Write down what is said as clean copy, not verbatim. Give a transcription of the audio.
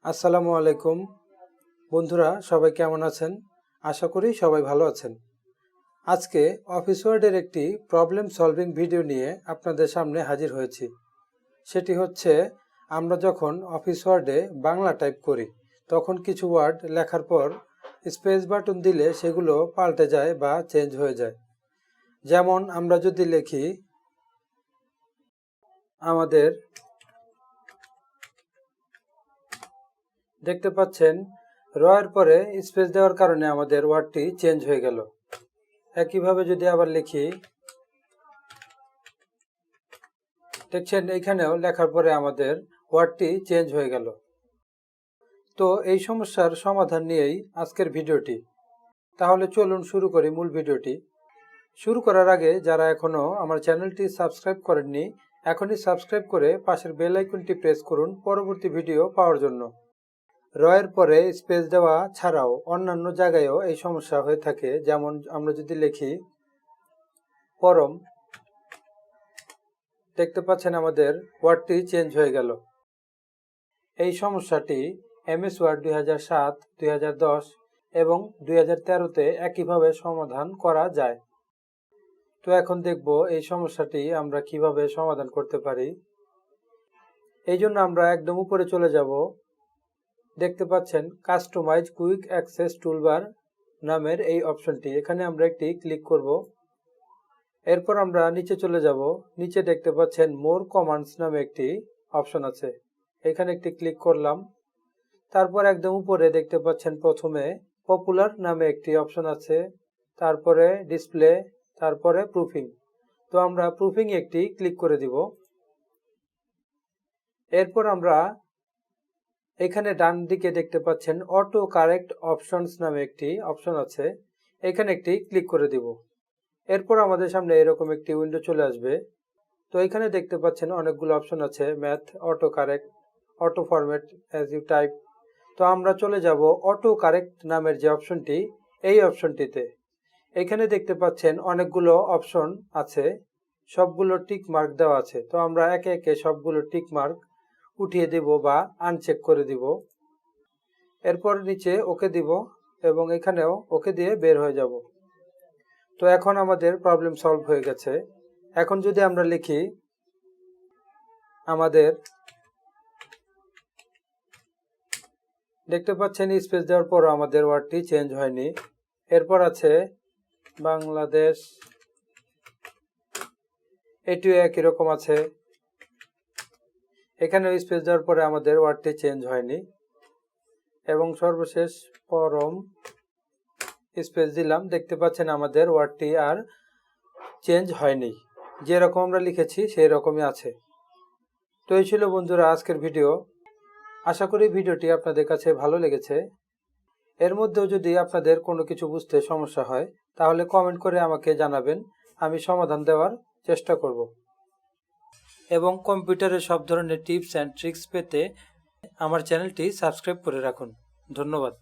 আসসালামু আলাইকুম বন্ধুরা, সবাই কেমন আছেন? আশা করি সবাই ভালো আছেন। আজকে অফিস ওয়ার্ডের একটি প্রবলেম সলভিং ভিডিও নিয়ে আপনাদের সামনে হাজির হয়েছি। সেটি হচ্ছে, আমরা যখন অফিস ওয়ার্ডে বাংলা টাইপ করি তখন কিছু ওয়ার্ড লেখার পর স্পেস বাটন দিলে সেগুলো পাল্টে যায় বা চেঞ্জ হয়ে যায়। যেমন আমরা যদি লিখি আমাদের, দেখতে পাচ্ছেন রয়ের পরে স্পেস দেওয়ার কারণে আমাদের ওয়ার্ডটি চেঞ্জ হয়ে গেল। একইভাবে যদি আবার লিখি, দেখছেন এইখানেও লেখার পরে আমাদের ওয়ার্ডটি চেঞ্জ হয়ে গেল। তো এই সমস্যার সমাধান নিয়েই আজকের ভিডিওটি। তাহলে চলুন শুরু করি মূল ভিডিওটি। শুরু করার আগে যারা এখনও আমার চ্যানেলটি সাবস্ক্রাইব করেননি, এখনই সাবস্ক্রাইব করে পাশের বেল আইকনটি প্রেস করুন পরবর্তী ভিডিও পাওয়ার জন্য। রয়ের পরে স্পেস দেওয়া ছাড়াও অন্যান্য জায়গায়ও এই সমস্যা হয়ে থাকে। যেমন আমরা যদি লিখি পরম, দেখতে পাচ্ছেন আমাদের ওয়ার্ডটি চেঞ্জ হয়ে গেল। এই সমস্যাটি এমএস ওয়ার্ড 2007, 2010 এবং 2013-তে একইভাবে সমাধান করা যায়। তো এখন দেখব এই সমস্যাটি আমরা কিভাবে সমাধান করতে পারি। এই জন্য আমরা একদম উপরে চলে যাব। দেখতে পাচ্ছেন কাস্টমাইজ কুইক অ্যাক্সেস টুলবার নামের এই অপশনটি, এখানে আমরা একটি ক্লিক করব। এরপর আমরা নিচে চলে যাব। নিচে দেখতে পাচ্ছেন মোর কমান্ডস নামে একটি অপশন আছে, এখানে একটি ক্লিক করলাম। তারপর একদম উপরে দেখতে পাচ্ছেন প্রথমে পপুলার নামে একটি অপশন আছে, তারপরে ডিসপ্লে, তারপরে প্রুফিং। তো আমরা প্রুফিং একটি ক্লিক করে দিব। এরপর আমরা এখানে ডান দিকে দেখতে পাচ্ছেন অটো কারেক্ট অপশনস নামে একটি অপশন আছে, এখানে একটি ক্লিক করে দিব। এরপর আমাদের সামনে এরকম একটি উইন্ডো চলে আসবে। তো এখানে দেখতে পাচ্ছেন অনেকগুলো অপশন আছে, math, auto correct, auto format as you type. তো আমরা চলে যাব অটো কারেক্ট নামের যে অপশনটি, এই অপশনটিতে। এখানে দেখতে পাচ্ছেন অনেকগুলো অপশন আছে, সবগুলো টিক মার্ক দেওয়া আছে। তো আমরা একে একে সবগুলো টিক মার্ক উঠিয়ে দিব বা আনচেক করে দিব। এরপর নিচে ওকে দিব এবং এখানেও ওকে দিয়ে বের হয়ে যাব। তো এখন আমাদের প্রবলেম সলভ হয়ে গেছে। এখন যদি আমরা লিখি আমাদের, দেখতে পাচ্ছেন স্পেস দেওয়ার পর আমাদের ওয়ার্ডটি চেঞ্জ হয়নি। এরপর আছে বাংলাদেশ, এটিও একই রকম আছে, এখানেও স্পেস দেওয়ার পরে আমাদের ওয়ার্ডটি চেঞ্জ হয়নি। এবং সর্বশেষ পরম, স্পেস দিলাম, দেখতে পাচ্ছেন আমাদের ওয়ার্ডটি আর চেঞ্জ হয়নি, যেরকম আমরা লিখেছি সেই রকমই আছে। তো এই ছিল বন্ধুরা আজকের ভিডিও। আশা করি ভিডিওটি আপনাদের কাছে ভালো লেগেছে। এর মধ্যেও যদি আপনাদের কোনো কিছু বুঝতে সমস্যা হয় তাহলে কমেন্ট করে আমাকে জানাবেন, আমি সমাধান দেওয়ার চেষ্টা করব। এবং কম্পিউটারের সব ধরনের টিপস অ্যান্ড ট্রিক্স পেতে আমার চ্যানেলটি সাবস্ক্রাইব করে রাখুন। ধন্যবাদ।